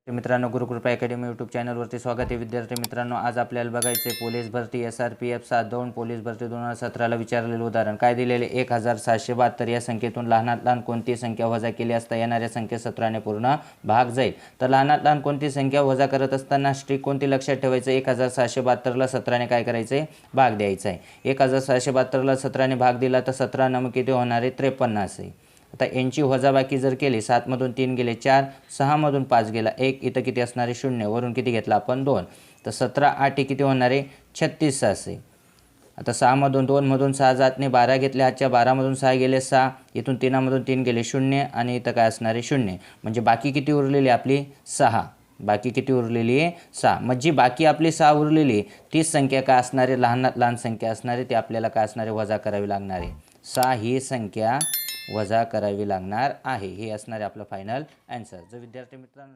मित्रांनो, Gurukrupa academy YouTube चॅनलवरती स्वागत आहे. विद्यार्थी मित्रांनो, आज आपल्याला बघायचे पोलीस भरती SRPF 7 पोलीस भरती 2017ला विचारलेले उदाहरण काय दिलेले 1772 या संख्येतून लहानात लहान कोणती संख्या वजा केली असता येणाऱ्या संख्या 17ने पूर्ण भाग जाईल. तर लहानात लहान कोणती संख्या वजा करत असताना स्ट्रिक कोणती लक्षात ठेवायचं, 1772ला 17ने काय करायचं भाग द्यायचा आहे. 1772ला 17ने भाग दिला तर 17 नम किती होणार आहे 53 असे. आता यांची वजाबाकी जर केली 7 मधून 3 गेले 4, 6 मधून 5 गेला 1, इथं किती असणार आहे 0, वरून किती घेतला आपण 2, तर 17 8 किती होणार आहे 36 असे. आता 6 मधून 2 मधून 6 जातने 12 घेतले, हातच्या 12 मधून 6 गेले 6, इथून 3 मधून 3 गेले 0 आणि इथं काय असणार आहे 0, म्हणजे बाकी किती उरलेली आपली 6. बाकी किती उरलेली आहे 6. मग जी बाकी आपली 6 उरलेली तीच संख्या काय असणार आहे लहानात लहान संख्या असणार आहे, ती आपल्याला काय असणार आहे वजा करावी लागणार आहे. 6 ही संख्या वजा करावी लागणार आहे. हे असणार आहे आपलं फायनल आन्सर. जर विद्यार्थी मित्रांनो